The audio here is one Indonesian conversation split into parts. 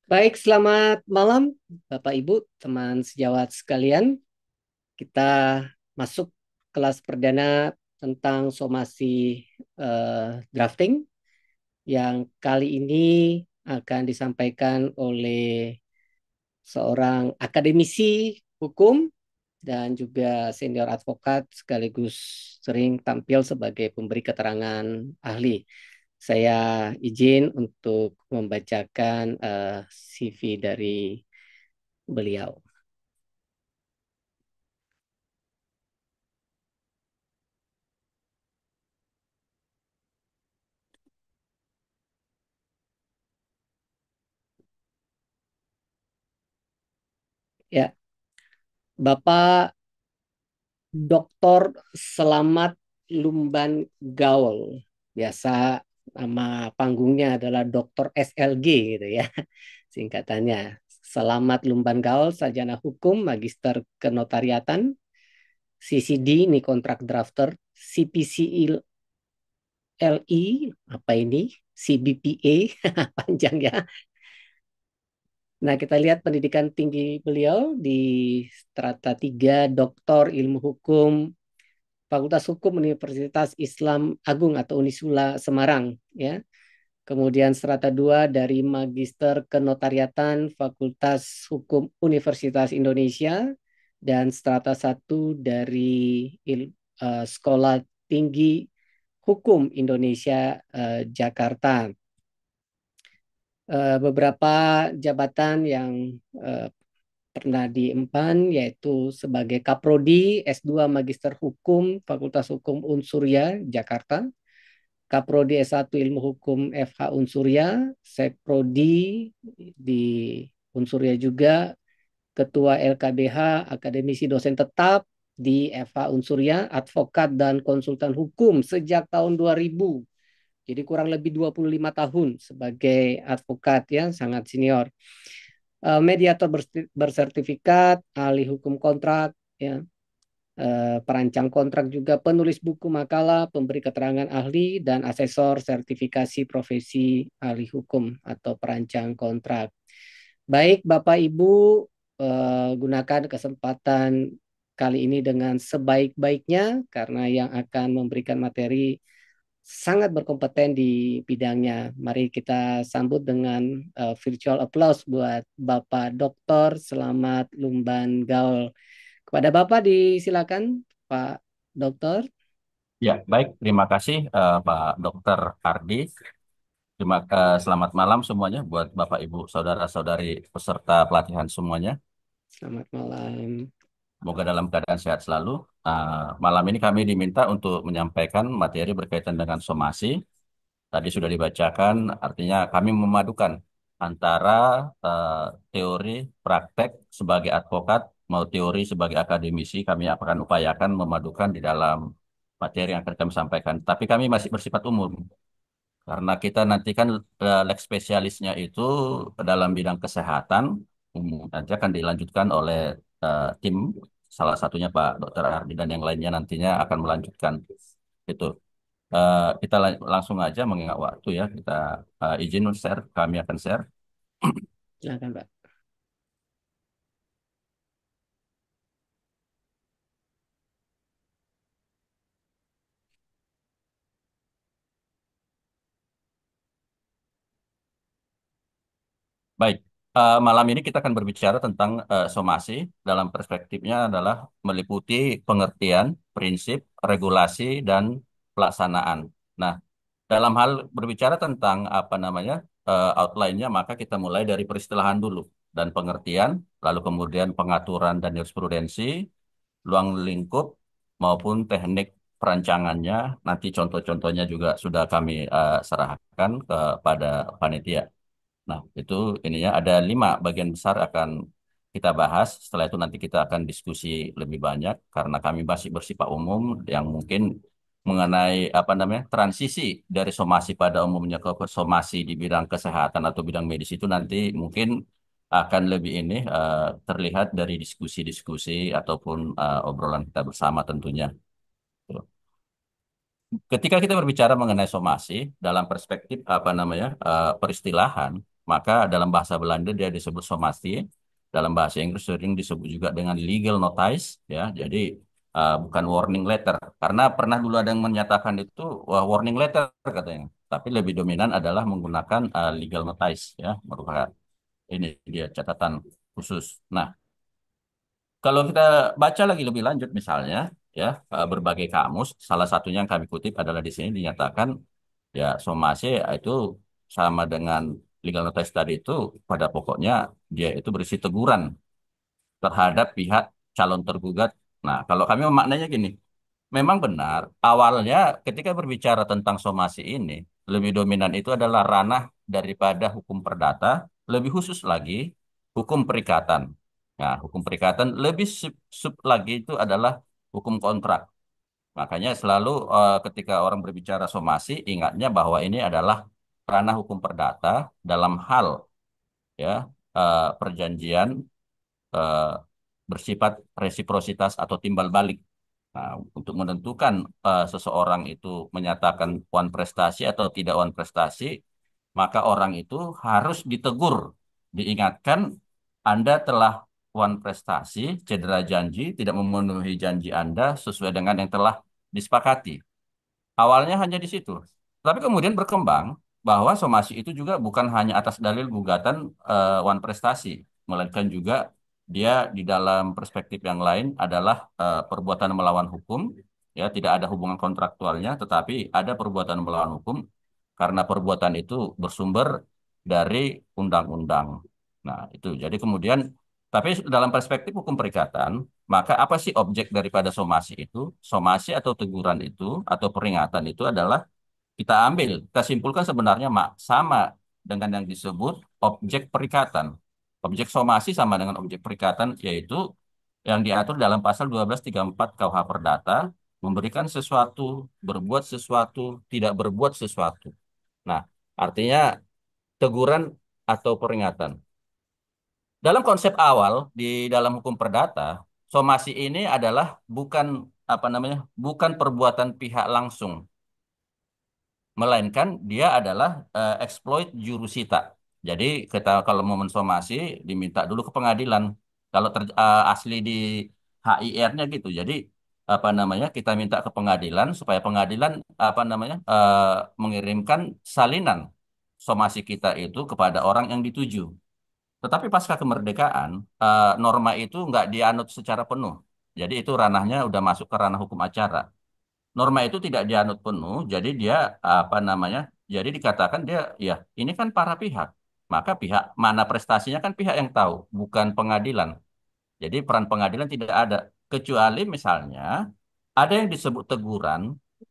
Baik, selamat malam Bapak Ibu, teman sejawat sekalian. Kita masuk kelas perdana tentang somasi drafting yang kali ini akan disampaikan oleh seorang akademisi hukum dan juga senior advokat sekaligus sering tampil sebagai pemberi keterangan ahli. Saya izin untuk membacakan CV dari beliau. Ya, Bapak Dr. Selamat Lumban Gaul. Biasa nama panggungnya adalah Dr. SLG gitu ya. Singkatannya. Selamat Lumban Gaul, sarjana hukum, magister kenotariatan, CCD, ini kontrak drafter, CPCLI, apa ini? CBPA, panjang ya. Nah, kita lihat pendidikan tinggi beliau di strata 3 Doktor Ilmu Hukum Fakultas Hukum Universitas Islam Agung atau Unisula Semarang ya. Kemudian strata 2 dari Magister Kenotariatan Fakultas Hukum Universitas Indonesia dan strata 1 dari Sekolah Tinggi Hukum Indonesia Jakarta. Beberapa jabatan yang eh, pernah diemban yaitu sebagai Kaprodi S2 Magister Hukum Fakultas Hukum Unsurya Jakarta, Kaprodi S1 Ilmu Hukum FH Unsurya, Sekprodi di Unsurya juga, Ketua LKBH, Akademisi Dosen Tetap di FH Unsurya, Advokat dan Konsultan Hukum sejak tahun 2000. Jadi kurang lebih 25 tahun sebagai advokat ya, sangat senior. Mediator bersertifikat, ahli hukum kontrak, ya, perancang kontrak juga, penulis buku makalah, pemberi keterangan ahli, dan asesor sertifikasi profesi ahli hukum atau perancang kontrak. Baik, Bapak Ibu, gunakan kesempatan kali ini dengan sebaik-baiknya karena yang akan memberikan materi sangat berkompeten di bidangnya. Mari kita sambut dengan virtual applause buat Bapak Doktor Selamat Lumban Gaul. Kepada Bapak disilakan, Pak Dokter. Ya, baik. Terima kasih Pak Dokter Ardi. Selamat malam semuanya buat Bapak Ibu saudara-saudari peserta pelatihan semuanya. Selamat malam. Semoga dalam keadaan sehat selalu. Malam ini kami diminta untuk menyampaikan materi berkaitan dengan somasi. Tadi sudah dibacakan, artinya kami memadukan antara eh, teori praktek sebagai advokat mau teori sebagai akademisi. Kami akan upayakan memadukan di dalam materi yang akan kami sampaikan. Tapi kami masih bersifat umum. Karena kita nanti kan leg spesialisnya itu dalam bidang kesehatan, nanti akan dilanjutkan oleh tim, salah satunya Pak Dr. Ardi dan yang lainnya nantinya akan melanjutkan itu. Kita langsung aja mengingat waktu ya, kita izin share, kami akan share. Silakan, Pak. Baik, malam ini kita akan berbicara tentang somasi. Dalam perspektifnya adalah meliputi pengertian, prinsip, regulasi, dan pelaksanaan. Nah, dalam hal berbicara tentang apa namanya outline-nya, maka kita mulai dari peristilahan dulu dan pengertian, lalu kemudian pengaturan dan jurisprudensi, ruang lingkup maupun teknik perancangannya. Nanti contoh-contohnya juga sudah kami serahkan kepada panitia. Nah, itu ininya ada 5 bagian besar akan kita bahas. Setelah itu nanti kita akan diskusi lebih banyak karena kami masih bersifat umum yang mungkin mengenai apa namanya transisi dari somasi pada umumnya ke somasi di bidang kesehatan atau bidang medis itu nanti mungkin akan lebih ini terlihat dari diskusi-diskusi ataupun obrolan kita bersama tentunya. Ketika kita berbicara mengenai somasi dalam perspektif apa namanya peristilahan, maka dalam bahasa Belanda dia disebut somasi, dalam bahasa Inggris sering disebut juga dengan legal notice, ya. Jadi bukan warning letter, karena pernah dulu ada yang menyatakan itu wah, warning letter katanya, tapi lebih dominan adalah menggunakan legal notice, ya, merupakan ini dia catatan khusus. Nah, kalau kita baca lagi lebih lanjut misalnya, ya, berbagai kamus, salah satunya yang kami kutip adalah di sini dinyatakan, ya, somasi itu sama dengan legal notice tadi itu, pada pokoknya dia itu berisi teguran terhadap pihak calon tergugat. Nah, kalau kami memaknanya gini, memang benar awalnya ketika berbicara tentang somasi ini, lebih dominan itu adalah ranah daripada hukum perdata, lebih khusus lagi hukum perikatan. Nah, hukum perikatan lebih sub lagi itu adalah hukum kontrak. Makanya selalu ketika orang berbicara somasi, ingatnya bahwa ini adalah ranah hukum perdata dalam hal, ya, perjanjian eh, bersifat resiprositas atau timbal balik. Nah, untuk menentukan seseorang itu menyatakan wan prestasi atau tidak wan prestasi, maka orang itu harus ditegur, diingatkan, Anda telah wan prestasi, cedera janji, tidak memenuhi janji Anda sesuai dengan yang telah disepakati. Awalnya hanya di situ. Tapi kemudian berkembang bahwa somasi itu juga bukan hanya atas dalil gugatan wan prestasi, melainkan juga dia di dalam perspektif yang lain adalah perbuatan melawan hukum, ya, tidak ada hubungan kontraktualnya, tetapi ada perbuatan melawan hukum karena perbuatan itu bersumber dari undang-undang. Nah, itu. Jadi kemudian, tapi dalam perspektif hukum perikatan, maka apa sih objek daripada somasi itu? Somasi atau teguran itu atau peringatan itu adalah kita ambil, kita simpulkan sebenarnya sama dengan yang disebut objek perikatan. Objek somasi sama dengan objek perikatan, yaitu yang diatur dalam pasal 1234 KUH Perdata, memberikan sesuatu, berbuat sesuatu, tidak berbuat sesuatu. Nah, artinya teguran atau peringatan. Dalam konsep awal di dalam hukum perdata, somasi ini adalah bukan apa namanya, bukan perbuatan pihak langsung, melainkan dia adalah exploit jurusita. Jadi kita kalau mau mensomasi diminta dulu ke pengadilan. Kalau asli di HIR-nya gitu. Jadi apa namanya, kita minta ke pengadilan supaya pengadilan apa namanya mengirimkan salinan somasi kita itu kepada orang yang dituju. Tetapi pasca kemerdekaan, norma itu nggak dianut secara penuh. Jadi itu ranahnya udah masuk ke ranah hukum acara. Norma itu tidak dianut penuh, jadi dia apa namanya? Jadi dikatakan dia, ya, ini kan para pihak. Maka pihak mana prestasinya kan pihak yang tahu, bukan pengadilan. Jadi peran pengadilan tidak ada, kecuali misalnya ada yang disebut teguran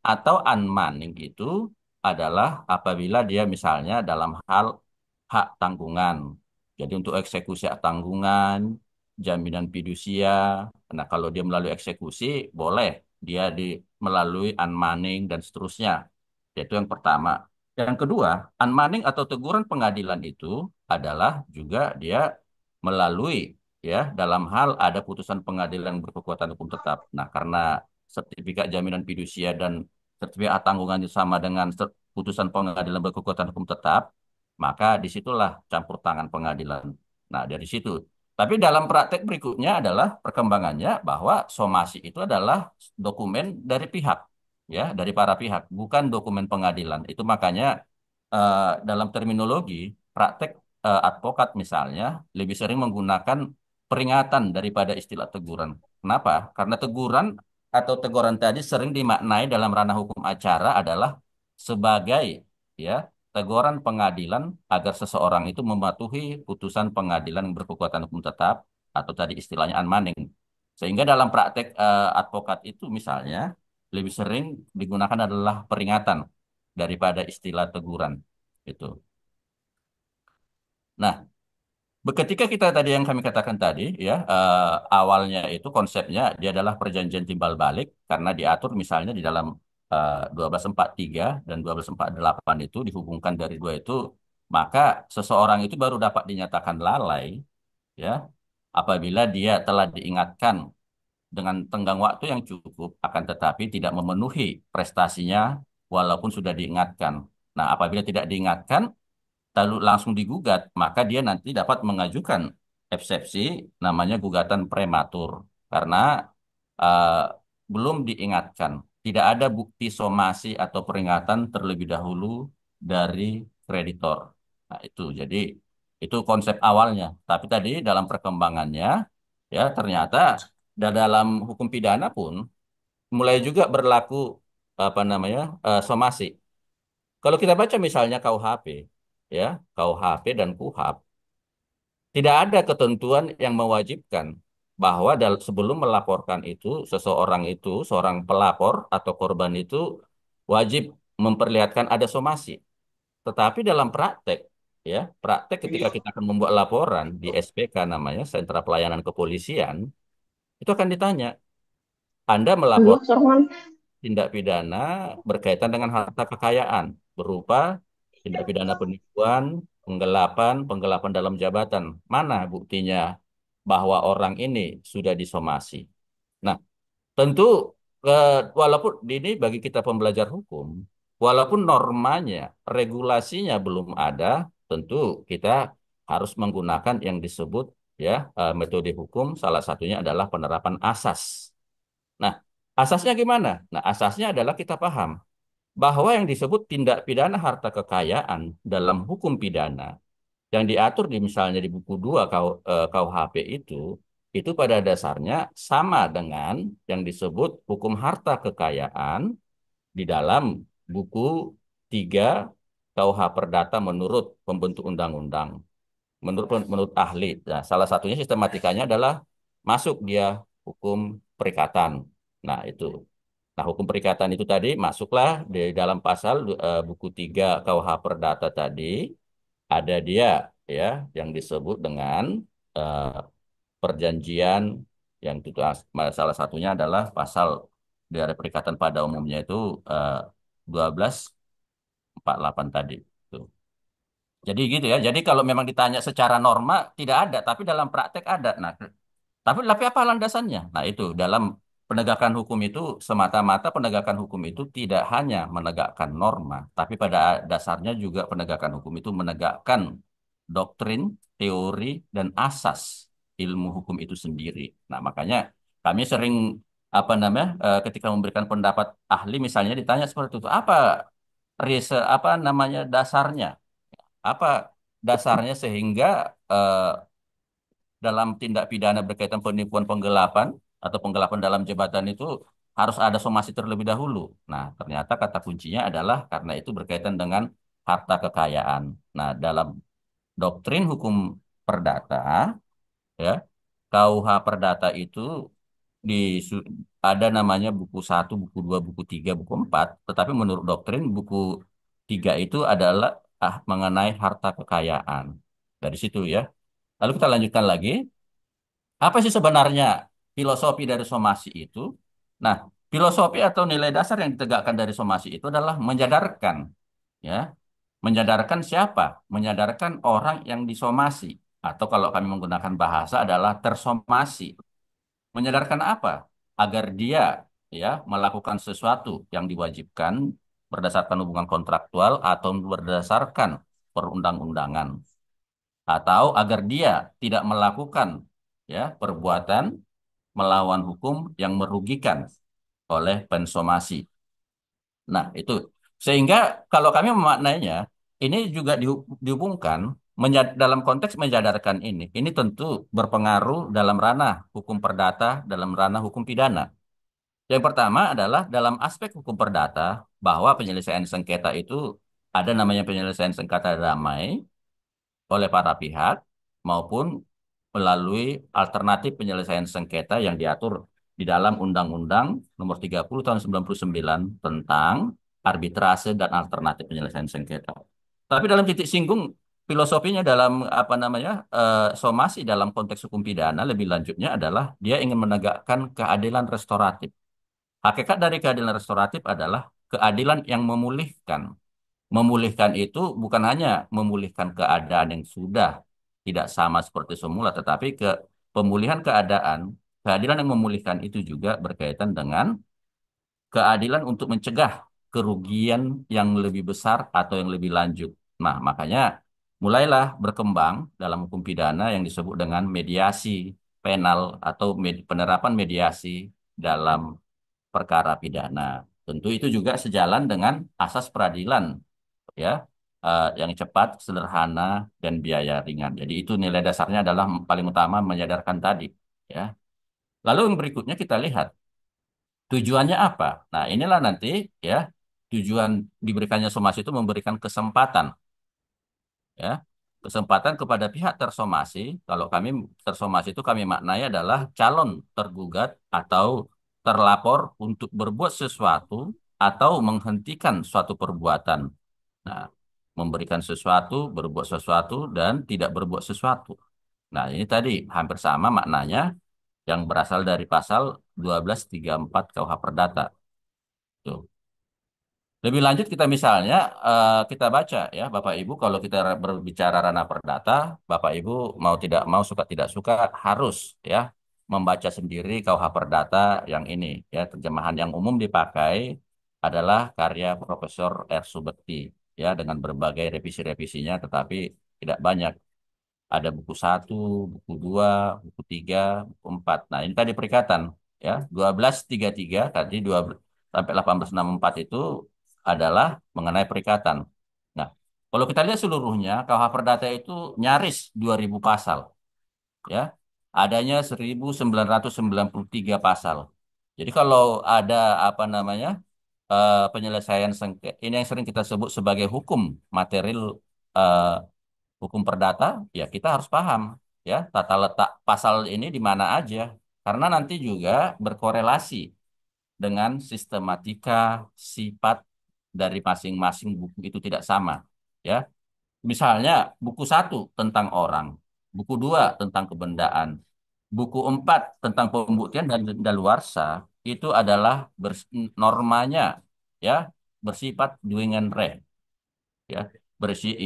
atau unmanning itu adalah apabila dia misalnya dalam hal hak tanggungan. Jadi untuk eksekusi hak tanggungan, jaminan fidusia. Nah, kalau dia melalui eksekusi, boleh dia melalui unmanning dan seterusnya. Itu yang pertama. Yang kedua, unmanning atau teguran pengadilan itu adalah juga dia melalui, ya, dalam hal ada putusan pengadilan berkekuatan hukum tetap. Nah, karena sertifikat jaminan fidusia dan sertifikat tanggungan itu sama dengan putusan pengadilan berkekuatan hukum tetap, maka disitulah campur tangan pengadilan. Nah, dari situ. Tapi dalam praktek berikutnya adalah perkembangannya bahwa somasi itu adalah dokumen dari pihak, ya, dari para pihak, bukan dokumen pengadilan. Itu makanya dalam terminologi praktek advokat misalnya lebih sering menggunakan peringatan daripada istilah teguran. Kenapa? Karena teguran atau teguran tadi sering dimaknai dalam ranah hukum acara adalah sebagai, ya, teguran pengadilan agar seseorang itu mematuhi putusan pengadilan yang berkekuatan hukum tetap atau tadi istilahnya unmanning. Sehingga dalam praktek advokat itu misalnya lebih sering digunakan adalah peringatan daripada istilah teguran itu. Nah, ketika kita tadi yang kami katakan tadi, ya, awalnya itu konsepnya dia adalah perjanjian timbal balik karena diatur misalnya di dalam 1243 dan 1248 itu dihubungkan dari dua itu, maka seseorang itu baru dapat dinyatakan lalai, ya, apabila dia telah diingatkan dengan tenggang waktu yang cukup akan tetapi tidak memenuhi prestasinya walaupun sudah diingatkan. Nah, apabila tidak diingatkan, lalu langsung digugat, maka dia nanti dapat mengajukan eksepsi namanya gugatan prematur karena eh, belum diingatkan, tidak ada bukti somasi atau peringatan terlebih dahulu dari kreditor. Nah, itu jadi itu konsep awalnya. Tapi tadi dalam perkembangannya ya ternyata dalam hukum pidana pun mulai juga berlaku apa namanya somasi. Kalau kita baca misalnya KUHP, ya, KUHP dan KUHAP, tidak ada ketentuan yang mewajibkan bahwa sebelum melaporkan itu, seseorang itu, seorang pelapor atau korban itu wajib memperlihatkan ada somasi. Tetapi dalam praktek, ya, praktek ketika kita akan membuat laporan di SPK namanya, Sentra Pelayanan Kepolisian, itu akan ditanya, Anda melapor Iya, Sorman. tindak pidana berkaitan dengan harta kekayaan berupa tindak pidana penipuan, penggelapan dalam jabatan. Mana buktinya bahwa orang ini sudah disomasi? Nah, tentu walaupun ini bagi kita pembelajar hukum, walaupun normanya, regulasinya belum ada, tentu kita harus menggunakan yang disebut ya metode hukum. Salah satunya adalah penerapan asas. Nah, asasnya gimana? Nah, asasnya adalah kita paham bahwa yang disebut tindak pidana harta kekayaan dalam hukum pidana yang diatur di misalnya di buku 2 KUHP itu pada dasarnya sama dengan yang disebut hukum harta kekayaan di dalam buku 3 KUH Perdata menurut pembentuk undang-undang, menurut ahli. Nah, salah satunya sistematikanya adalah masuk dia hukum perikatan. Nah, itu. Nah, hukum perikatan itu tadi masuklah di dalam pasal buku 3 KUH Perdata tadi ada dia ya yang disebut dengan eh, perjanjian yang itu salah satunya adalah pasal dari perikatan pada umumnya itu 1248 tadi. Tuh. Jadi gitu ya. Jadi kalau memang ditanya secara norma tidak ada, tapi dalam praktek ada. Nah, tapi apa landasannya? Nah, itu dalam penegakan hukum itu semata-mata penegakan hukum itu tidak hanya menegakkan norma, tapi pada dasarnya juga penegakan hukum itu menegakkan doktrin, teori, dan asas ilmu hukum itu sendiri. Nah, makanya kami sering apa namanya ketika memberikan pendapat ahli misalnya ditanya seperti itu, apa apa namanya dasarnya? Apa dasarnya sehingga eh, dalam tindak pidana berkaitan penipuan penggelapan atau penggelapan dalam jabatan itu harus ada somasi terlebih dahulu. Nah, ternyata kata kuncinya adalah karena itu berkaitan dengan harta kekayaan. Nah, dalam doktrin hukum perdata, ya, KUH Perdata itu di ada namanya buku 1, buku 2, buku 3, buku 4. Tetapi menurut doktrin buku 3 itu adalah mengenai harta kekayaan. Dari situ ya. Lalu kita lanjutkan lagi. Apa sih sebenarnya filosofi dari somasi itu? Nah, filosofi atau nilai dasar yang ditegakkan dari somasi itu adalah menyadarkan, ya, menyadarkan siapa? Menyadarkan orang yang disomasi, atau kalau kami menggunakan bahasa adalah tersomasi. Menyadarkan apa? Agar dia, ya, melakukan sesuatu yang diwajibkan berdasarkan hubungan kontraktual atau berdasarkan perundang-undangan atau agar dia tidak melakukan ya perbuatan melawan hukum yang merugikan oleh pensomasi. Nah, itu sehingga kalau kami memaknainya ini juga dihubungkan dalam konteks menyadarkan ini tentu berpengaruh dalam ranah hukum perdata, dalam ranah hukum pidana. Yang pertama adalah dalam aspek hukum perdata bahwa penyelesaian sengketa itu ada namanya penyelesaian sengketa damai oleh para pihak maupun melalui alternatif penyelesaian sengketa yang diatur di dalam Undang-Undang Nomor 30 Tahun 99 tentang arbitrase dan alternatif penyelesaian sengketa. Tapi dalam titik singgung filosofinya dalam apa namanya somasi dalam konteks hukum pidana lebih lanjutnya adalah dia ingin menegakkan keadilan restoratif. Hakikat dari keadilan restoratif adalah keadilan yang memulihkan. Memulihkan itu bukan hanya memulihkan keadaan yang sudah tidak sama seperti semula, tetapi pemulihan keadaan, keadilan yang memulihkan itu juga berkaitan dengan keadilan untuk mencegah kerugian yang lebih besar atau yang lebih lanjut. Nah, makanya mulailah berkembang dalam hukum pidana yang disebut dengan mediasi penal atau penerapan mediasi dalam perkara pidana. Tentu itu juga sejalan dengan asas peradilan, ya, yang cepat, sederhana, dan biaya ringan. Jadi itu nilai dasarnya adalah paling utama menyadarkan tadi, ya. Lalu yang berikutnya kita lihat tujuannya apa. Nah, inilah nanti, ya, tujuan diberikannya somasi itu memberikan kesempatan, ya, kesempatan kepada pihak tersomasi. Kalau kami tersomasi itu kami maknai adalah calon tergugat atau terlapor untuk berbuat sesuatu atau menghentikan suatu perbuatan. Nah, memberikan sesuatu, berbuat sesuatu, dan tidak berbuat sesuatu. Nah, ini tadi hampir sama maknanya yang berasal dari pasal 1234 KUH Perdata. Tuh. Lebih lanjut kita misalnya kita baca ya Bapak Ibu, kalau kita berbicara ranah perdata, Bapak Ibu mau tidak mau, suka tidak suka, harus ya membaca sendiri KUH Perdata yang ini, ya. Terjemahan yang umum dipakai adalah karya Profesor R. Subekti, ya, dengan berbagai revisi-revisinya, tetapi tidak banyak. Ada buku satu, buku dua, buku tiga, buku empat. Nah, ini tadi perikatan, ya, 1233 tadi 12 sampai 1864 itu adalah mengenai perikatan. Nah, kalau kita lihat seluruhnya, KUH Perdata itu nyaris 2000 pasal, ya. Adanya 1993 pasal. Jadi kalau ada apa namanya, penyelesaian sengketa, ini yang sering kita sebut sebagai hukum material, eh, hukum perdata, ya kita harus paham, ya, tata letak pasal ini di mana aja, karena nanti juga berkorelasi dengan sistematika sifat dari masing-masing buku itu tidak sama, ya. Misalnya buku satu tentang orang, buku dua tentang kebendaan, buku empat tentang pembuktian dan daluarsa itu adalah normanya, ya, bersifat doing and re, ya,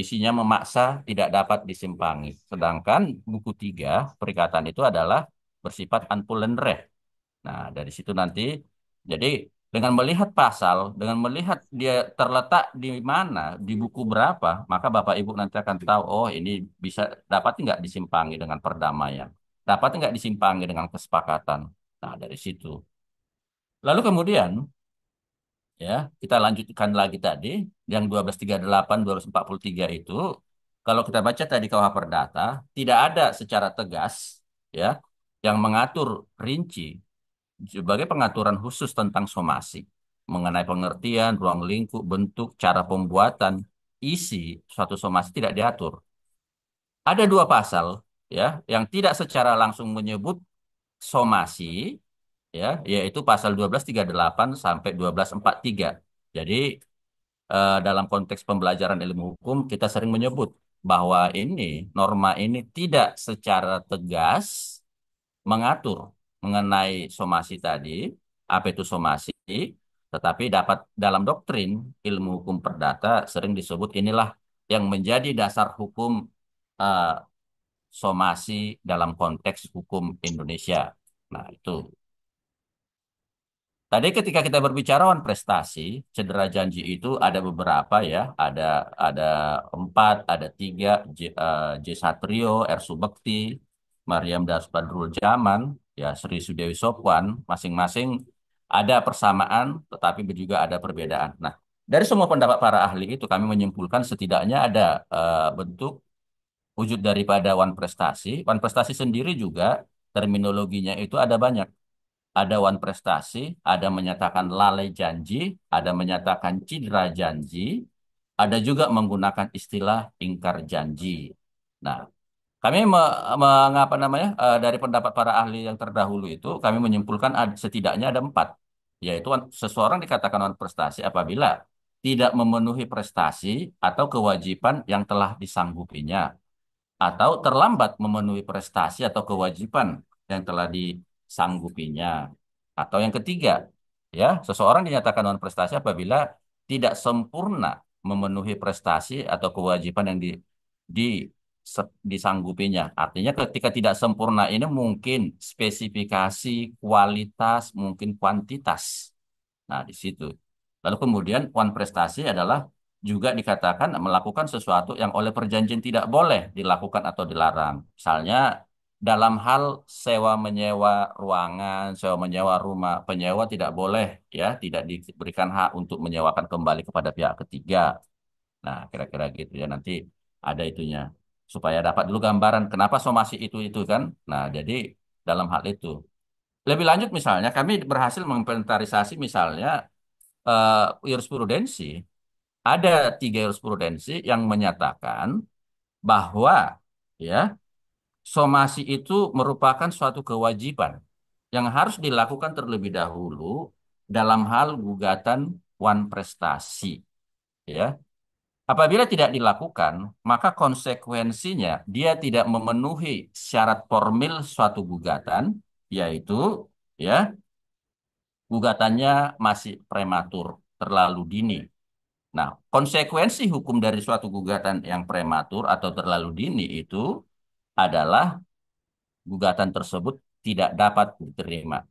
isinya memaksa, tidak dapat disimpangi. Sedangkan buku tiga perikatan itu adalah bersifat anpulenreh. Nah, dari situ nanti, jadi dengan melihat pasal, dengan melihat dia terletak di mana, di buku berapa, maka Bapak Ibu nanti akan tahu, oh ini bisa, dapat nggak disimpangi dengan perdamaian, dapat nggak disimpangi dengan kesepakatan. Nah, dari situ. Lalu kemudian, ya, kita lanjutkan lagi tadi yang 1238 1243 itu, kalau kita baca tadi KUH Perdata, tidak ada secara tegas, ya, yang mengatur rinci sebagai pengaturan khusus tentang somasi mengenai pengertian, ruang lingkup, bentuk, cara pembuatan, isi suatu somasi tidak diatur. Ada dua pasal, ya, yang tidak secara langsung menyebut somasi, ya, yaitu pasal 1238 sampai 1243. Jadi dalam konteks pembelajaran ilmu hukum kita sering menyebut bahwa ini norma ini tidak secara tegas mengatur mengenai somasi tadi, apa itu somasi, tetapi dapat dalam doktrin ilmu hukum perdata sering disebut inilah yang menjadi dasar hukum eh, somasi dalam konteks hukum Indonesia. Nah, itu. Tadi ketika kita berbicara wan prestasi, cedera janji itu ada beberapa, ya, ada empat, ada tiga, J Satrio, R Subekti, Mariam Das Badrul Jaman, ya, Sri Sudewi Sopwan, masing-masing ada persamaan, tetapi juga ada perbedaan. Nah, dari semua pendapat para ahli itu kami menyimpulkan setidaknya ada bentuk wujud daripada wan prestasi. Wan prestasi sendiri juga terminologinya itu ada banyak. Ada wan prestasi, ada menyatakan lalai janji, ada menyatakan cedera janji, ada juga menggunakan istilah ingkar janji. Nah, kami mengapa namanya, dari pendapat para ahli yang terdahulu itu kami menyimpulkan setidaknya ada empat, yaitu seseorang dikatakan wan prestasi apabila tidak memenuhi prestasi atau kewajiban yang telah disanggupinya, atau terlambat memenuhi prestasi atau kewajiban yang telah disanggupinya. Atau yang ketiga, ya, seseorang dinyatakan non prestasi apabila tidak sempurna memenuhi prestasi atau kewajiban yang disanggupinya. Artinya ketika tidak sempurna ini mungkin spesifikasi, kualitas, mungkin kuantitas. Nah, di situ. Lalu kemudian prestasi adalah juga dikatakan melakukan sesuatu yang oleh perjanjian tidak boleh dilakukan atau dilarang. Misalnya dalam hal sewa menyewa ruangan, sewa menyewa rumah, penyewa tidak boleh ya, tidak diberikan hak untuk menyewakan kembali kepada pihak ketiga. Nah, kira-kira gitu ya nanti ada itunya supaya dapat dulu gambaran kenapa somasi itu kan. Nah, jadi dalam hal itu. Lebih lanjut misalnya kami berhasil menginventarisasi misalnya jurisprudensi. Ada tiga jurisprudensi yang menyatakan bahwa ya somasi itu merupakan suatu kewajiban yang harus dilakukan terlebih dahulu dalam hal gugatan wan prestasi. Ya, apabila tidak dilakukan, maka konsekuensinya dia tidak memenuhi syarat formil suatu gugatan, yaitu ya gugatannya masih prematur, terlalu dini. Nah, konsekuensi hukum dari suatu gugatan yang prematur atau terlalu dini itu adalah gugatan tersebut tidak dapat diterima.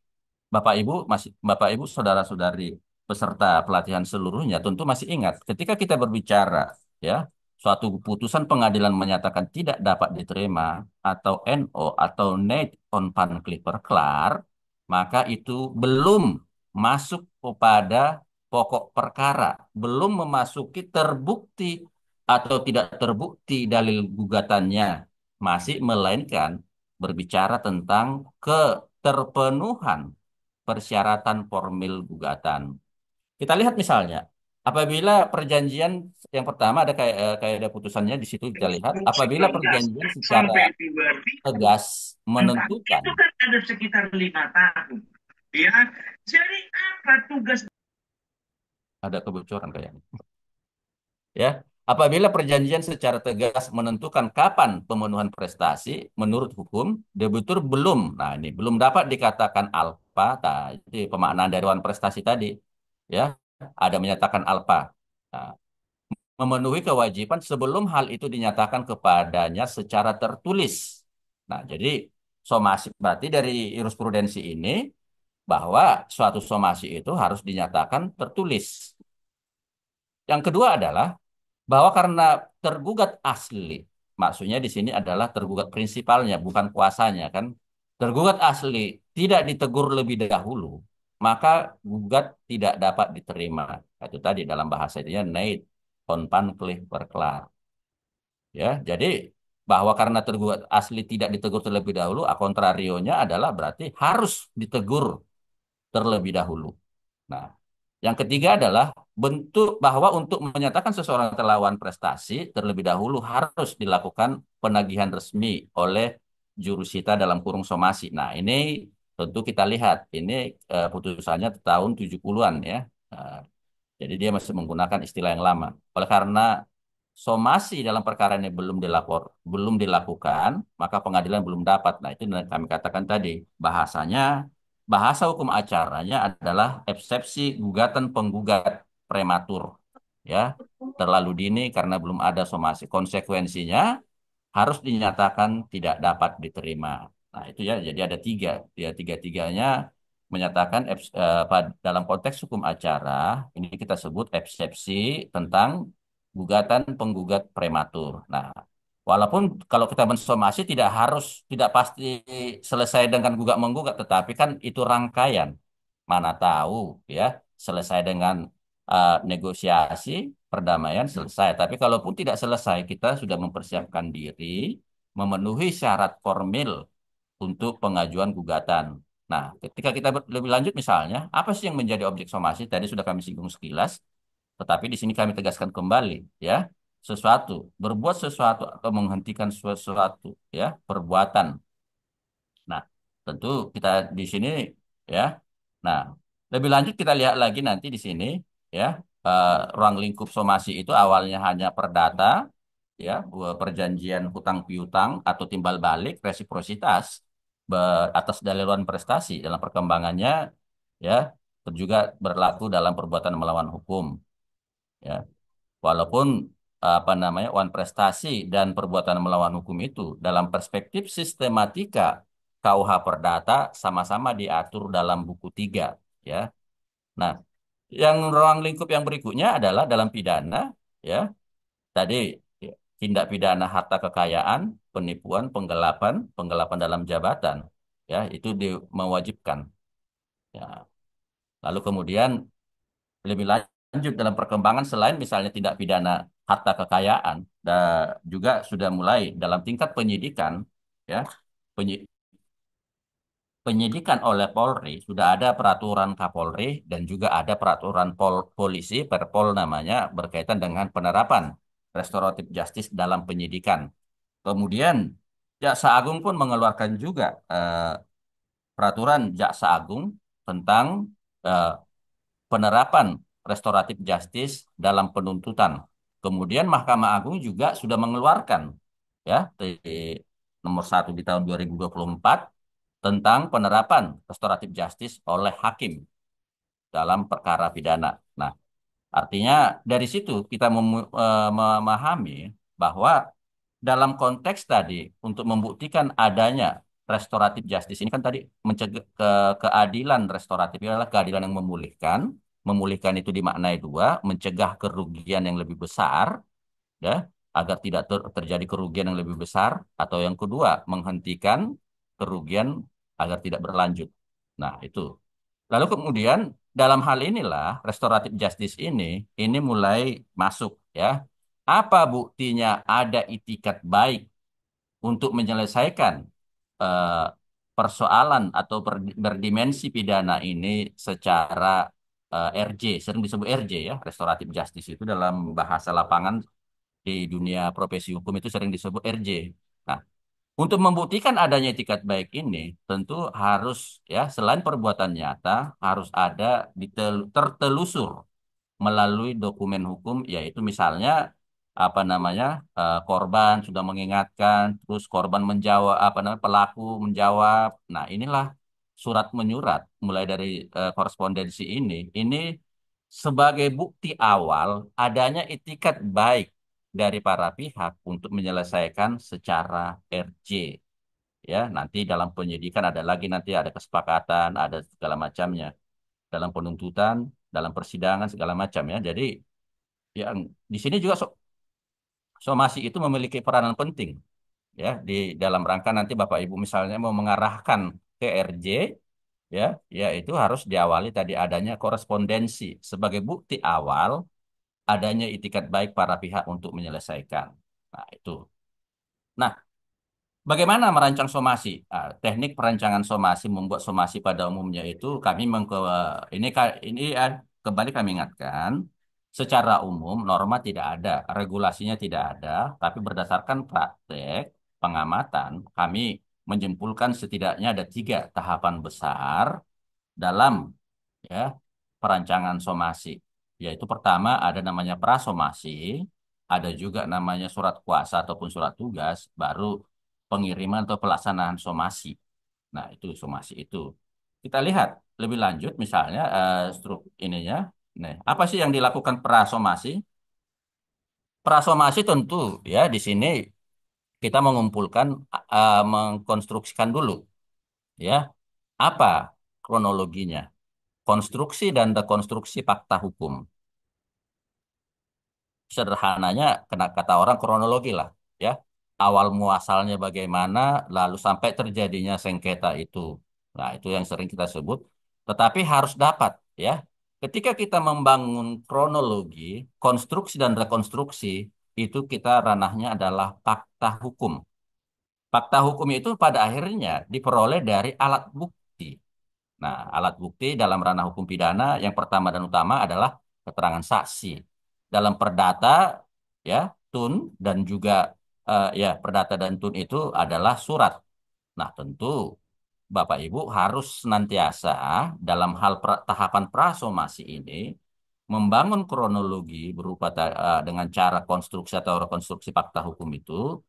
Bapak Ibu, saudara-saudari peserta pelatihan seluruhnya tentu masih ingat ketika kita berbicara ya suatu putusan pengadilan menyatakan tidak dapat diterima atau NO atau Need on Panclip Perklar, maka itu belum masuk kepada pokok perkara, belum memasuki terbukti atau tidak terbukti dalil gugatannya, masih melainkan berbicara tentang keterpenuhan persyaratan formil gugatan. Kita lihat misalnya, apabila perjanjian yang pertama kayak ada putusannya di situ kita lihat, apabila perjanjian secara sampai 2004 tegas menentukan itu kan ada sekitar 5 tahun, ya. Jadi apa tugas? ada kebocoran kayaknya. Ya, apabila perjanjian secara tegas menentukan kapan pemenuhan prestasi menurut hukum, debitur belum, nah ini belum dapat dikatakan alpa, tadi pemaknaan dari wan prestasi tadi, ya, ada menyatakan alpa. Nah, memenuhi kewajiban sebelum hal itu dinyatakan kepadanya secara tertulis. Nah, jadi somasi berarti dari jurisprudensi ini bahwa suatu somasi itu harus dinyatakan tertulis. Yang kedua adalah bahwa karena tergugat asli, maksudnya di sini adalah tergugat prinsipalnya, bukan kuasanya kan. Tergugat asli tidak ditegur lebih dahulu, maka gugat tidak dapat diterima. Itu tadi dalam bahasa itu ya, need on panclih perklar. Ya, jadi bahwa karena tergugat asli tidak ditegur terlebih dahulu, a contrarionya adalah berarti harus ditegur terlebih dahulu. Nah, yang ketiga adalah bentuk bahwa untuk menyatakan seseorang telah lawan prestasi terlebih dahulu harus dilakukan penagihan resmi oleh jurusita dalam kurung somasi. Nah, ini tentu kita lihat ini putusannya tahun 70-an ya. Nah, jadi dia masih menggunakan istilah yang lama. Oleh karena somasi dalam perkara ini belum dilakukan, maka pengadilan belum dapat. Nah, itu yang kami katakan tadi, bahasanya, bahasa hukum acaranya adalah eksepsi gugatan penggugat prematur, ya, terlalu dini karena belum ada somasi. Konsekuensinya harus dinyatakan tidak dapat diterima. Nah, itu ya, jadi ada tiga, ya tiga-tiganya menyatakan dalam konteks hukum acara ini kita sebut eksepsi tentang gugatan penggugat prematur. Nah, walaupun kalau kita mensomasi tidak pasti selesai dengan gugat menggugat, tetapi kan itu rangkaian. Mana tahu ya selesai dengan negosiasi perdamaian selesai. Tapi kalaupun tidak selesai, kita sudah mempersiapkan diri memenuhi syarat formil untuk pengajuan gugatan. Nah, ketika kita lebih lanjut misalnya, apa sih yang menjadi objek somasi? Tadi sudah kami singgung sekilas, tetapi di sini kami tegaskan kembali, ya, sesuatu, berbuat sesuatu atau menghentikan sesuatu, ya, perbuatan. Nah, tentu kita di sini, ya. Nah, lebih lanjut kita lihat lagi nanti di sini, ya, ruang lingkup somasi itu awalnya hanya perdata, ya, perjanjian hutang piutang atau timbal balik resiprositas atas dalilan prestasi dalam perkembangannya, ya, juga berlaku dalam perbuatan melawan hukum, ya. Walaupun apa namanya wan prestasi dan perbuatan melawan hukum itu dalam perspektif sistematika KUH Perdata sama-sama diatur dalam buku 3, ya. Nah, yang ruang lingkup yang berikutnya adalah dalam pidana. ya. Tadi ya, tindak pidana harta kekayaan, penipuan, penggelapan, penggelapan dalam jabatan, ya itu mewajibkan. Ya. Lalu kemudian lebih lanjut dalam perkembangan selain misalnya tindak pidana harta kekayaan, juga sudah mulai dalam tingkat penyidikan, ya penyi- penyidikan oleh Polri sudah ada peraturan Kapolri dan juga ada peraturan polisi Perpol namanya berkaitan dengan penerapan restoratif justice dalam penyidikan. Kemudian Jaksa Agung pun mengeluarkan juga peraturan Jaksa Agung tentang eh, penerapan restoratif justice dalam penuntutan. Kemudian Mahkamah Agung juga sudah mengeluarkan ya di nomor 1 di tahun 2024 tentang penerapan restoratif justice oleh hakim dalam perkara pidana. Nah, artinya dari situ kita memahami bahwa dalam konteks tadi untuk membuktikan adanya restoratif justice ini kan tadi mencegah keadilan restoratif ini adalah keadilan yang memulihkan. Memulihkan itu dimaknai dua, mencegah kerugian yang lebih besar, ya, agar tidak terjadi kerugian yang lebih besar, atau yang kedua, menghentikan kerugian agar tidak berlanjut. Nah, itu. Lalu kemudian dalam hal inilah restoratif justice ini mulai masuk ya. Apa buktinya ada itikat baik untuk menyelesaikan eh, persoalan atau berdimensi pidana ini secara RJ, sering disebut RJ ya, restoratif justice itu dalam bahasa lapangan di dunia profesi hukum itu sering disebut RJ. Nah, untuk membuktikan adanya itikat baik ini, tentu harus ya selain perbuatan nyata harus ada tertelusur melalui dokumen hukum, yaitu misalnya apa namanya korban sudah mengingatkan, terus korban menjawab apa namanya pelaku menjawab. Nah inilah surat menyurat mulai dari korespondensi ini sebagai bukti awal adanya itikat baik dari para pihak untuk menyelesaikan secara RJ. Ya, nanti dalam penyidikan ada lagi nanti ada kesepakatan, ada segala macamnya dalam penuntutan, dalam persidangan segala macam ya. Jadi yang di sini juga somasi itu memiliki peranan penting ya di dalam rangka nanti Bapak Ibu misalnya mau mengarahkan ke RJ ya, ya itu harus diawali tadi adanya korespondensi sebagai bukti awal adanya itikat baik para pihak untuk menyelesaikan. Nah, itu. Nah, bagaimana merancang somasi? Teknik perancangan somasi membuat somasi pada umumnya itu kami ini kembali kami ingatkan secara umum norma tidak ada, regulasinya tidak ada, tapi berdasarkan praktek pengamatan kami menyimpulkan setidaknya ada 3 tahapan besar dalam ya perancangan somasi. Yaitu pertama ada namanya prasomasi, ada juga namanya surat kuasa ataupun surat tugas, baru pengiriman atau pelaksanaan somasi. Nah, itu somasi itu. Kita lihat lebih lanjut misalnya struk ininya. Nah, apa sih yang dilakukan prasomasi? Prasomasi tentu ya di sini kita mengumpulkan mengkonstruksikan dulu ya apa kronologinya, konstruksi dan dekonstruksi fakta hukum. Sederhananya, kena kata orang kronologi lah, ya. Awal muasalnya bagaimana, lalu sampai terjadinya sengketa itu. Nah, itu yang sering kita sebut. Tetapi harus dapat, ya. Ketika kita membangun kronologi, konstruksi dan rekonstruksi, itu kita ranahnya adalah fakta hukum. Fakta hukum itu pada akhirnya diperoleh dari alat bukti. Nah, alat bukti dalam ranah hukum pidana yang pertama dan utama adalah keterangan saksi. Dalam perdata, ya, tun dan juga ya perdata dan tun itu adalah surat. Nah, tentu Bapak Ibu harus senantiasa dalam hal tahapan prasomasi ini membangun kronologi berupa dengan cara konstruksi atau rekonstruksi fakta hukum itu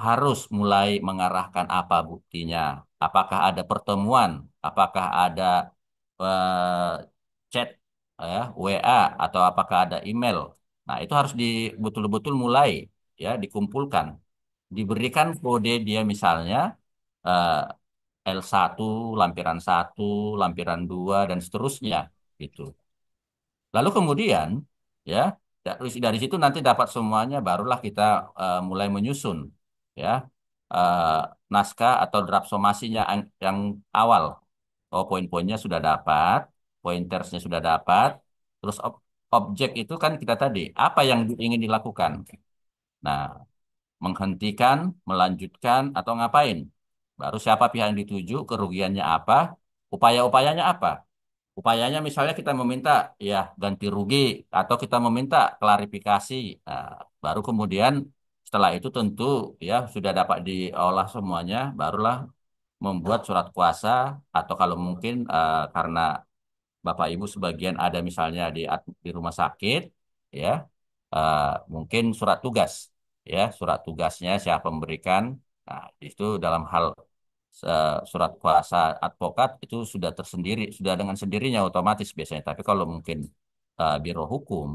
harus mulai mengarahkan apa buktinya. Apakah ada pertemuan, apakah ada eh, chat, ya, WA, atau apakah ada email. Nah, itu harus betul-betul mulai ya dikumpulkan. Diberikan kode dia misalnya eh, L1, lampiran 1, lampiran 2 dan seterusnya gitu. Lalu kemudian ya Dari situ nanti dapat semuanya, barulah kita mulai menyusun ya eh, naskah atau draft somasinya yang awal. Oh, poin-poinnya sudah dapat, pointersnya sudah dapat, terus objek itu kan kita tadi apa yang ingin dilakukan. Nah, menghentikan, melanjutkan, atau ngapain. Baru siapa pihak yang dituju, kerugiannya apa, upaya-upayanya apa. Upayanya misalnya kita meminta ya ganti rugi atau kita meminta klarifikasi. Nah, baru kemudian setelah itu tentu ya sudah dapat diolah semuanya, barulah membuat surat kuasa atau kalau mungkin karena Bapak Ibu sebagian ada misalnya di rumah sakit ya eh, mungkin surat tugas ya surat tugasnya siapa memberikan. Nah, itu dalam hal surat kuasa advokat itu sudah tersendiri, sudah dengan sendirinya otomatis biasanya. Tapi kalau mungkin biro hukum,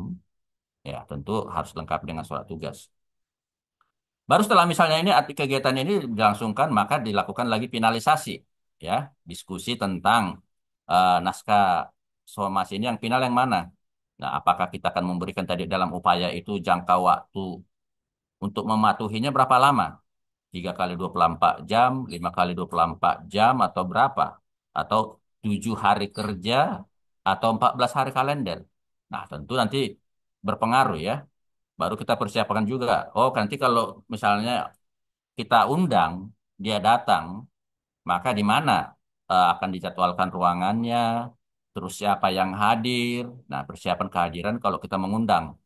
ya tentu harus lengkap dengan surat tugas. Baru setelah misalnya ini kegiatan ini dilangsungkan, maka dilakukan lagi finalisasi, ya, diskusi tentang naskah somasi ini yang final yang mana. Nah, apakah kita akan memberikan tadi dalam upaya itu jangka waktu untuk mematuhinya berapa lama? 3 kali 24 jam, 5 kali 24 jam, atau berapa? Atau 7 hari kerja, atau 14 hari kalender. Nah, tentu nanti berpengaruh ya. Baru kita persiapkan juga. Oh, nanti kalau misalnya kita undang, dia datang, maka di mana akan dijadwalkan ruangannya, terus siapa yang hadir. Nah, persiapan kehadiran kalau kita mengundang.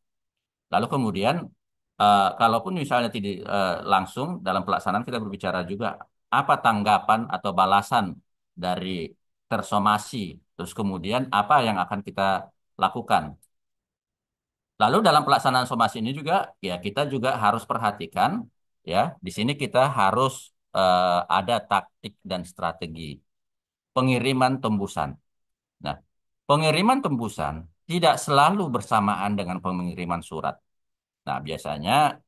Lalu kemudian, kalaupun misalnya tidak langsung dalam pelaksanaan kita berbicara juga apa tanggapan atau balasan dari tersomasi, terus kemudian apa yang akan kita lakukan. Lalu dalam pelaksanaan somasi ini juga, ya kita juga harus perhatikan, ya di sini kita harus ada taktik dan strategi pengiriman tembusan. Nah, pengiriman tembusan tidak selalu bersamaan dengan pengiriman surat. Nah, biasanya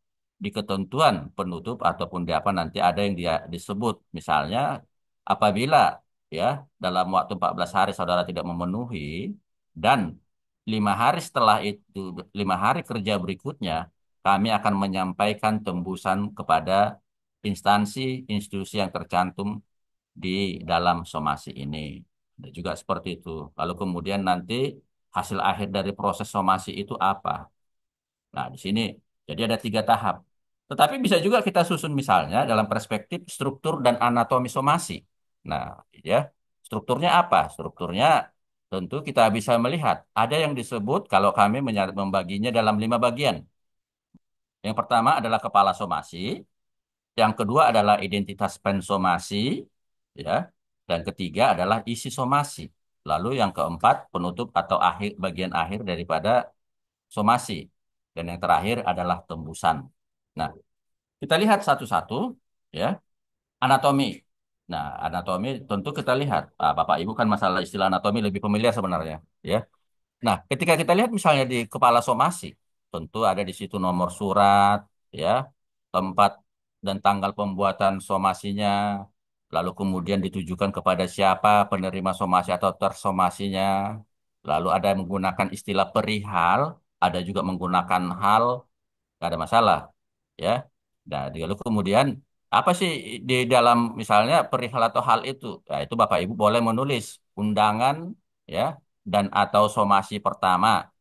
di ketentuan penutup ataupun di apa nanti ada yang dia disebut. Misalnya apabila ya dalam waktu 14 hari saudara tidak memenuhi dan 5 hari setelah itu, 5 hari kerja berikutnya, kami akan menyampaikan tembusan kepada instansi, institusi yang tercantum di dalam somasi ini. Ada juga seperti itu. Lalu kemudian nanti hasil akhir dari proses somasi itu apa? Nah, di sini jadi ada 3 tahap. Tetapi bisa juga kita susun misalnya dalam perspektif struktur dan anatomi somasi. Nah, ya, strukturnya apa? Strukturnya tentu kita bisa melihat. Ada yang disebut kalau kami membaginya dalam 5 bagian. Yang pertama adalah kepala somasi, yang kedua adalah identitas pensomasi, ya, dan ketiga adalah isi somasi. Lalu yang keempat penutup atau bagian akhir daripada somasi. Dan yang terakhir adalah tembusan. Nah, kita lihat satu-satu ya, anatomi. Nah, anatomi tentu kita lihat. Bapak Ibu kan masalah istilah anatomi lebih familiar sebenarnya, ya. Nah, ketika kita lihat misalnya di kepala somasi, tentu ada di situ nomor surat, ya, tempat dan tanggal pembuatan somasinya, lalu kemudian ditujukan kepada siapa penerima somasi atau tersomasinya, lalu ada yang menggunakan istilah perihal, ada juga menggunakan hal, nggak ada masalah, ya. Nah, lalu kemudian apa sih di dalam misalnya perihal atau hal itu? Nah, itu Bapak Ibu boleh menulis undangan, ya, dan atau somasi pertama.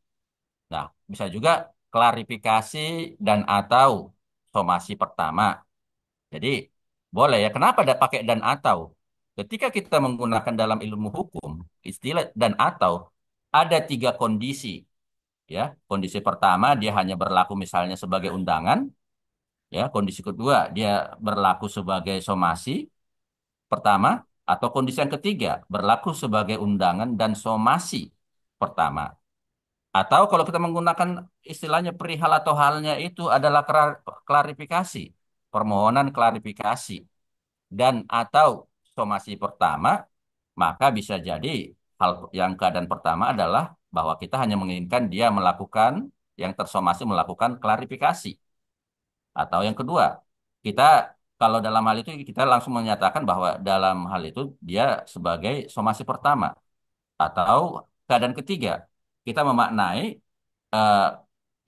Nah, bisa juga klarifikasi dan atau somasi pertama. Jadi boleh ya. Kenapa ada pakai dan atau? Ketika kita menggunakan dalam ilmu hukum istilah dan atau ada 3 kondisi. Ya, kondisi pertama dia hanya berlaku misalnya sebagai undangan. Ya, kondisi kedua dia berlaku sebagai somasi pertama, atau kondisi yang ketiga berlaku sebagai undangan dan somasi pertama. Atau kalau kita menggunakan istilahnya perihal atau halnya itu adalah klarifikasi, permohonan klarifikasi dan atau somasi pertama, maka bisa jadi hal yang keadaan pertama adalah bahwa kita hanya menginginkan dia melakukan yang tersomasi melakukan klarifikasi. Atau yang kedua, kita kalau dalam hal itu kita langsung menyatakan bahwa dalam hal itu dia sebagai somasi pertama. Atau keadaan ketiga, kita memaknai eh,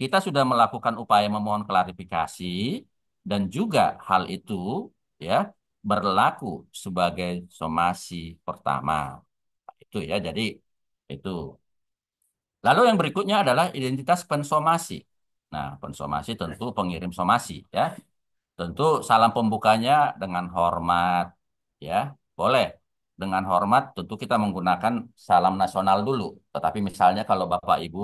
kita sudah melakukan upaya memohon klarifikasi dan juga hal itu ya berlaku sebagai somasi pertama. Itu ya, jadi itu. Lalu yang berikutnya adalah identitas pensomasi. Nah, pensomasi tentu pengirim somasi ya. Tentu salam pembukanya dengan hormat ya. Boleh. Dengan hormat tentu kita menggunakan salam nasional dulu. Tetapi misalnya kalau Bapak Ibu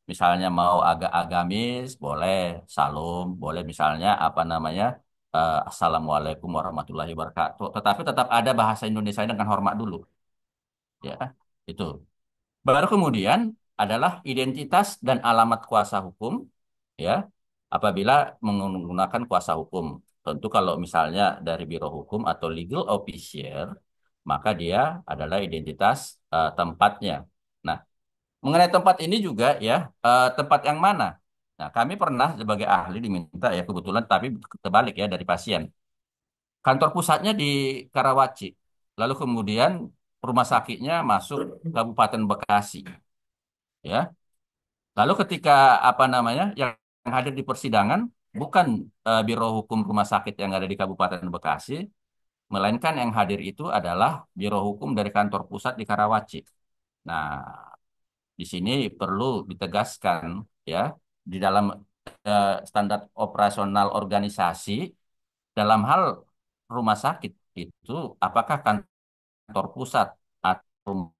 misalnya mau agak agamis, boleh salam, boleh misalnya apa namanya Assalamualaikum warahmatullahi wabarakatuh. Tetapi tetap ada bahasa Indonesia dengan hormat dulu ya. Itu. Baru kemudian adalah identitas dan alamat kuasa hukum, ya, apabila menggunakan kuasa hukum. Tentu kalau misalnya dari Biro Hukum atau legal officer, maka dia adalah identitas tempatnya. Nah, mengenai tempat ini juga ya, tempat yang mana? Nah, kami pernah sebagai ahli diminta ya kebetulan, tapi terbalik ya dari pasien. Kantor pusatnya di Karawaci, lalu kemudian rumah sakitnya masuk Kabupaten Bekasi, ya. Lalu ketika apa namanya yang hadir di persidangan bukan Biro Hukum Rumah Sakit yang ada di Kabupaten Bekasi, melainkan yang hadir itu adalah Biro Hukum dari kantor pusat di Karawaci. Nah, di sini perlu ditegaskan ya di dalam standar operasional organisasi dalam hal rumah sakit itu apakah kantor pusat atau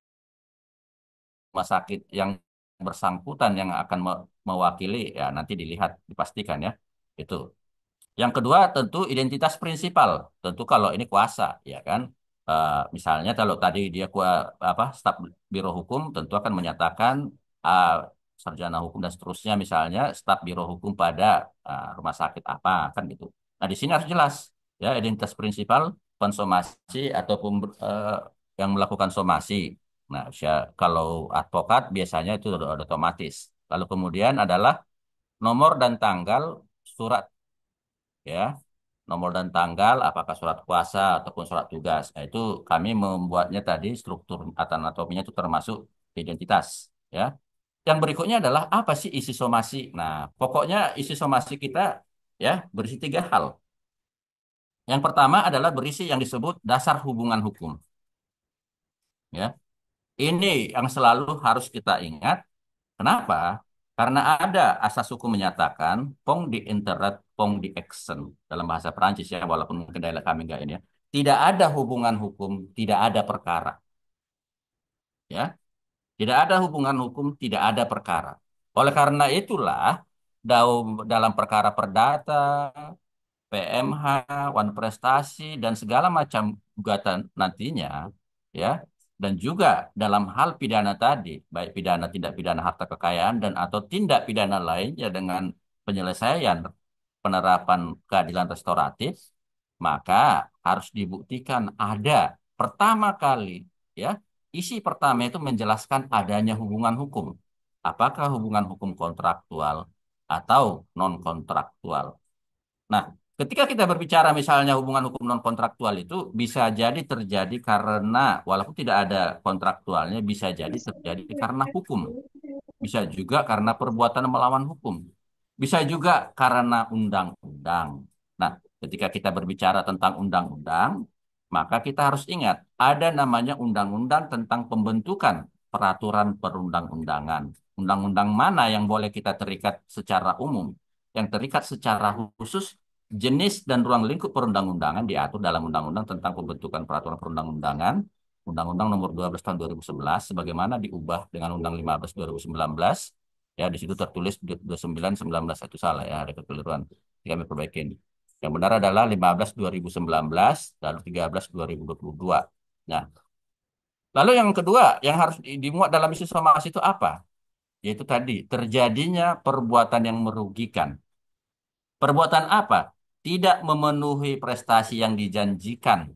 rumah sakit yang bersangkutan yang akan mewakili ya nanti dilihat dipastikan ya itu. Yang kedua tentu identitas prinsipal. Tentu kalau ini kuasa ya kan. Misalnya kalau tadi dia apa staf biro hukum tentu akan menyatakan uh, sarjana hukum dan seterusnya misalnya staf biro hukum pada rumah sakit apa kan gitu. Nah di sini harus jelas ya identitas prinsipal konsumasi ataupun yang melakukan somasi. Nah kalau advokat biasanya itu udah otomatis. Lalu kemudian adalah nomor dan tanggal surat ya nomor dan tanggal apakah surat kuasa ataupun surat tugas. Nah, itu kami membuatnya tadi struktur anatominya itu termasuk identitas ya. Yang berikutnya adalah apa sih isi somasi? Nah, pokoknya isi somasi kita ya berisi tiga hal. Yang pertama adalah berisi yang disebut dasar hubungan hukum ya. Ini yang selalu harus kita ingat. Kenapa? Karena ada asas hukum menyatakan pong di interet, pong di action dalam bahasa Perancis ya, walaupun mungkin dialek kami enggak ini ya. Tidak ada hubungan hukum, tidak ada perkara. Ya, tidak ada hubungan hukum, tidak ada perkara. Oleh karena itulah, dalam perkara perdata, PMH, wan prestasi, dan segala macam gugatan nantinya, ya, dan juga dalam hal pidana tadi, baik pidana tindak pidana harta kekayaan dan atau tindak pidana lainnya dengan penyelesaian penerapan keadilan restoratif, maka harus dibuktikan ada pertama kali, ya, isi pertama itu menjelaskan adanya hubungan hukum. Apakah hubungan hukum kontraktual atau non kontraktual? Nah, ketika kita berbicara misalnya hubungan hukum non kontraktual itu bisa jadi terjadi karena walaupun tidak ada kontraktualnya bisa jadi terjadi karena hukum, bisa juga karena perbuatan melawan hukum, bisa juga karena undang-undang. Nah, ketika kita berbicara tentang undang-undang, maka kita harus ingat ada namanya undang-undang tentang pembentukan peraturan perundang-undangan. Undang-undang mana yang boleh kita terikat secara umum, yang terikat secara khusus jenis dan ruang lingkup perundang-undangan diatur dalam Undang-Undang tentang pembentukan peraturan perundang-undangan, Undang-Undang Nomor 12 Tahun 2011, sebagaimana diubah dengan Undang 15 2019. Ya, di situ tertulis 29 19 itu salah ya, ada kekeliruan. Kami perbaikin. Yang benar adalah 15 2019 lalu 13 2022. Nah, lalu yang kedua yang harus dimuat dalam isu somasi itu apa? Yaitu tadi terjadinya perbuatan yang merugikan. Perbuatan apa? Tidak memenuhi prestasi yang dijanjikan,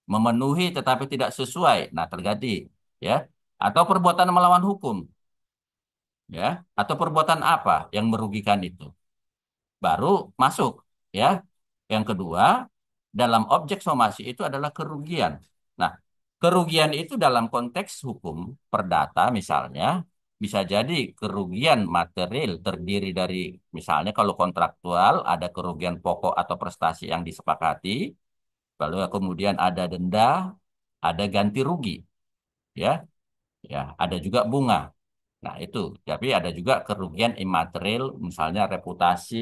memenuhi tetapi tidak sesuai. Nah, terjadi ya. Atau perbuatan melawan hukum, ya. Atau perbuatan apa yang merugikan itu. Baru masuk, ya. Yang kedua, dalam objek somasi itu adalah kerugian. Nah, kerugian itu dalam konteks hukum perdata misalnya bisa jadi kerugian material terdiri dari misalnya kalau kontraktual ada kerugian pokok atau prestasi yang disepakati, lalu kemudian ada denda, ada ganti rugi, ya, ya, ada juga bunga. Nah, itu. Tapi ada juga kerugian imaterial, misalnya reputasi,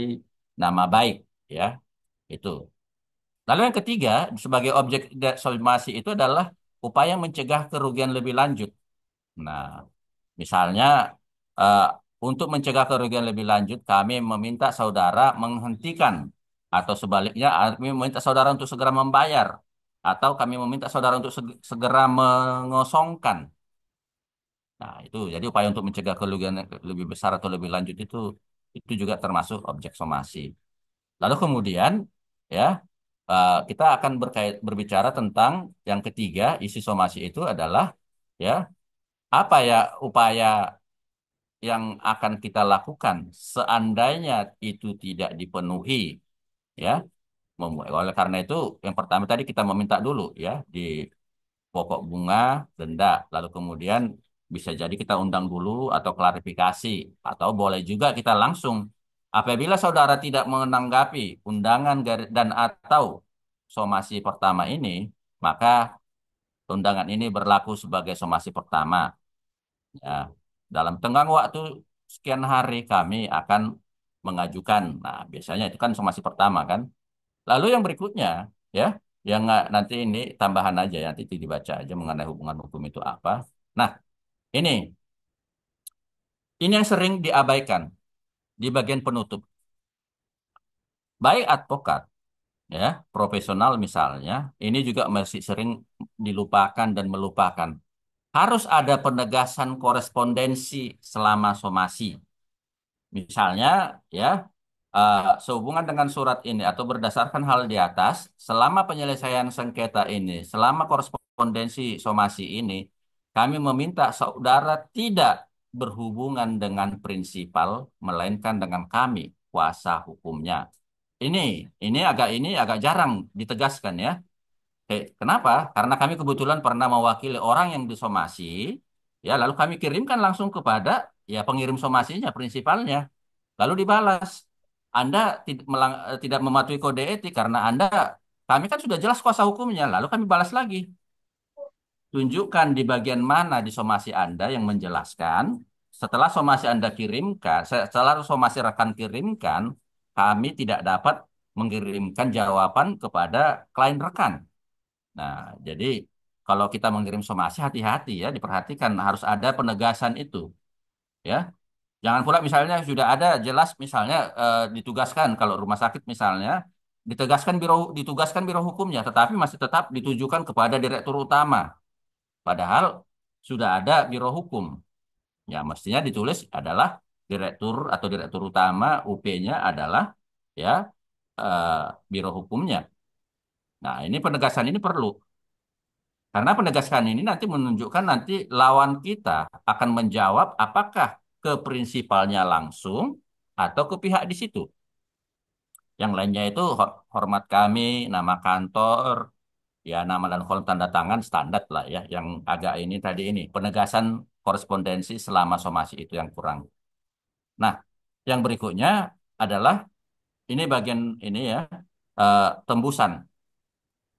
nama baik, ya, itu. Lalu yang ketiga, sebagai objek somasi itu adalah upaya mencegah kerugian lebih lanjut. Nah, misalnya eh, untuk mencegah kerugian lebih lanjut, kami meminta saudara menghentikan atau sebaliknya kami meminta saudara untuk segera membayar atau kami meminta saudara untuk segera mengosongkan. Nah, itu jadi upaya untuk mencegah kerugian yang lebih besar atau lebih lanjut itu juga termasuk objek somasi. Lalu kemudian ya kita akan berbicara tentang yang ketiga, isi somasi itu adalah ya apa ya upaya yang akan kita lakukan seandainya itu tidak dipenuhi, ya. Oleh karena itu yang pertama tadi kita meminta dulu ya di pokok bunga, denda, lalu kemudian bisa jadi kita undang dulu atau klarifikasi, atau boleh juga kita langsung. Apabila saudara tidak menanggapi undangan dan atau somasi pertama ini, maka undangan ini berlaku sebagai somasi pertama. Ya, dalam tenggang waktu sekian hari kami akan mengajukan. Nah, biasanya itu kan somasi pertama kan. Lalu yang berikutnya, ya, yang nanti ini tambahan aja ya, nanti dibaca aja mengenai hubungan hukum itu apa. Nah, ini, ini yang sering diabaikan di bagian penutup. Baik advokat, ya, profesional misalnya, ini juga masih sering dilupakan dan melupakan. Harus ada penegasan korespondensi selama somasi. Misalnya, ya, sehubungan dengan surat ini atau berdasarkan hal di atas, selama penyelesaian sengketa ini, selama korespondensi somasi ini, kami meminta saudara tidak berhubungan dengan prinsipal, melainkan dengan kami, kuasa hukumnya. Ini, ini agak jarang ditegaskan ya. Kenapa? Karena kami kebetulan pernah mewakili orang yang disomasi, ya, lalu kami kirimkan langsung kepada ya pengirim somasinya, prinsipalnya. Lalu dibalas, Anda tidak mematuhi kode etik karena Anda, kami kan sudah jelas kuasa hukumnya. Lalu kami balas lagi, tunjukkan di bagian mana di somasi Anda yang menjelaskan. Setelah somasi Anda kirimkan, setelah somasi rekan kirimkan, kami tidak dapat mengirimkan jawaban kepada klien rekan. Nah, jadi kalau kita mengirim somasi hati-hati ya, diperhatikan harus ada penegasan itu, ya. Jangan pula misalnya sudah ada jelas misalnya ditugaskan kalau rumah sakit misalnya ditugaskan biro hukumnya, tetapi masih tetap ditujukan kepada direktur utama. Padahal sudah ada biro hukum. Ya, mestinya ditulis adalah direktur atau direktur utama, UP-nya adalah ya eh, biro hukumnya. Nah, ini penegasan ini perlu. Karena penegasan ini nanti menunjukkan nanti lawan kita akan menjawab apakah ke prinsipalnya langsung atau ke pihak di situ. Yang lainnya itu hormat kami, nama kantor, ya nama dan kolom tanda tangan standar lah ya. Yang agak ini tadi ini penegasan korespondensi selama somasi itu yang kurang. Nah, yang berikutnya adalah ini bagian ini ya tembusan.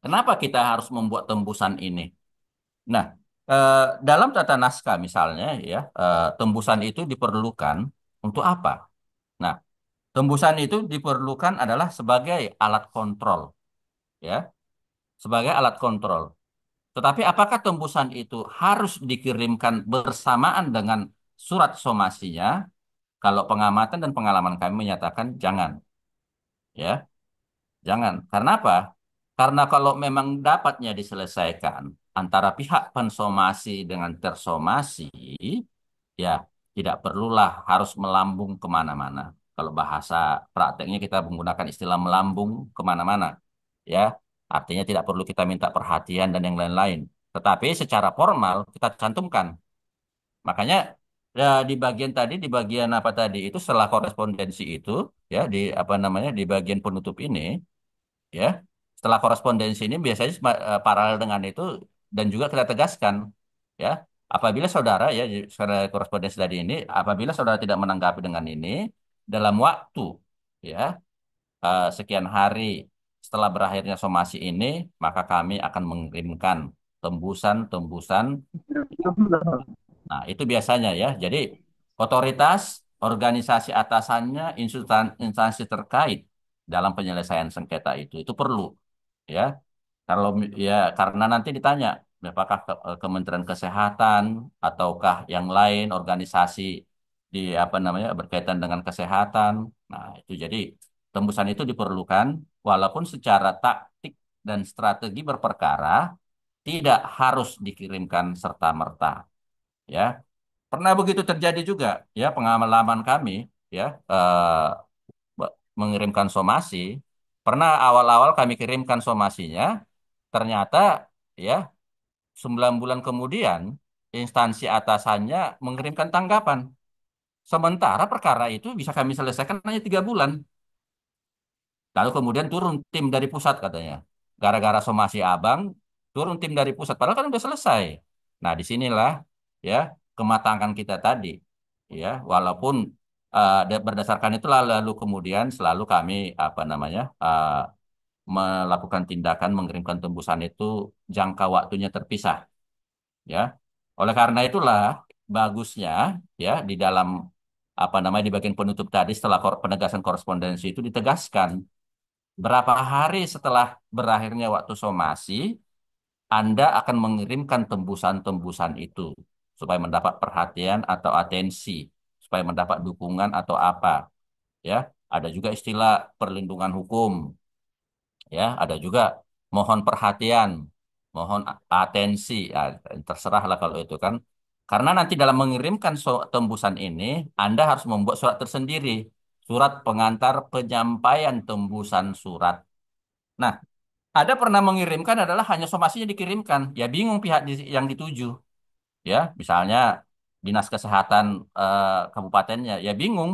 Kenapa kita harus membuat tembusan ini? Nah, dalam tata naskah misalnya ya, tembusan itu diperlukan untuk apa? Nah, tembusan itu diperlukan adalah sebagai alat kontrol, ya, sebagai alat kontrol. Tetapi apakah tembusan itu harus dikirimkan bersamaan dengan surat somasinya? Kalau pengamatan dan pengalaman kami menyatakan jangan, ya, jangan. Karena apa? Karena kalau memang dapatnya diselesaikan antara pihak pensomasi dengan tersomasi, ya tidak perlulah harus melambung kemana-mana. Kalau bahasa prakteknya kita menggunakan istilah melambung kemana-mana, ya artinya tidak perlu kita minta perhatian dan yang lain-lain. Tetapi secara formal kita cantumkan. Makanya ya, di bagian tadi, di bagian apa tadi itu setelah korespondensi itu, ya di apa namanya di bagian penutup ini, ya setelah korespondensi ini biasanya paralel dengan itu dan juga kita tegaskan, ya apabila saudara ya, saudara korespondensi tadi ini, apabila saudara tidak menanggapi dengan ini dalam waktu ya sekian hari setelah berakhirnya somasi ini, maka kami akan mengirimkan tembusan-tembusan. Nah, itu biasanya ya. Jadi otoritas, organisasi atasannya, instansi terkait dalam penyelesaian sengketa itu perlu ya. Kalau ya karena nanti ditanya apakah Kementerian Kesehatan ataukah yang lain organisasi di apa namanya berkaitan dengan kesehatan. Nah, itu jadi tembusan itu diperlukan walaupun secara taktik dan strategi berperkara tidak harus dikirimkan serta-merta ya. Pernah begitu terjadi juga ya pengalaman kami ya mengirimkan somasi. Pernah awal-awal kami kirimkan somasinya, ternyata ya 9 bulan kemudian instansi atasannya mengirimkan tanggapan. Sementara perkara itu bisa kami selesaikan hanya 3 bulan. Lalu kemudian turun tim dari pusat katanya. Gara-gara somasi abang, turun tim dari pusat. Padahal kan udah selesai. Nah, disinilah ya kematangan kita tadi. Ya, walaupun berdasarkan itulah lalu kemudian selalu kami apa namanya melakukan tindakan mengirimkan tembusan itu jangka waktunya terpisah. Ya, oleh karena itulah bagusnya ya di dalam apa namanya di bagian penutup tadi setelah penegasan korespondensi itu ditegaskan berapa hari setelah berakhirnya waktu somasi, Anda akan mengirimkan tembusan-tembusan itu supaya mendapat perhatian atau atensi, supaya mendapat dukungan atau apa, ya. Ada juga istilah perlindungan hukum, ya. Ada juga mohon perhatian, mohon atensi, ya, terserah lah kalau itu kan. Karena nanti dalam mengirimkan tembusan ini, Anda harus membuat surat tersendiri, surat pengantar penyampaian tembusan surat. Nah, ada pernah mengirimkan adalah hanya somasinya dikirimkan. Ya bingung pihak yang dituju. Ya, misalnya Dinas Kesehatan kabupatennya, ya bingung.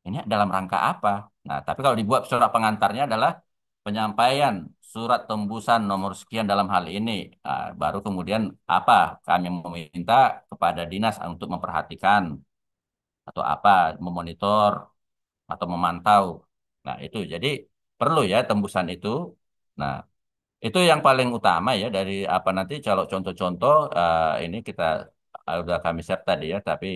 Ini dalam rangka apa? Nah, tapi kalau dibuat surat pengantarnya adalah penyampaian surat tembusan nomor sekian dalam hal ini. Nah, baru kemudian apa? Kami meminta kepada dinas untuk memperhatikan atau apa, memonitor atau memantau. Nah, itu jadi perlu ya tembusan itu. Nah, itu yang paling utama ya dari apa nanti kalau contoh-contoh ini kita udah kami share tadi ya, tapi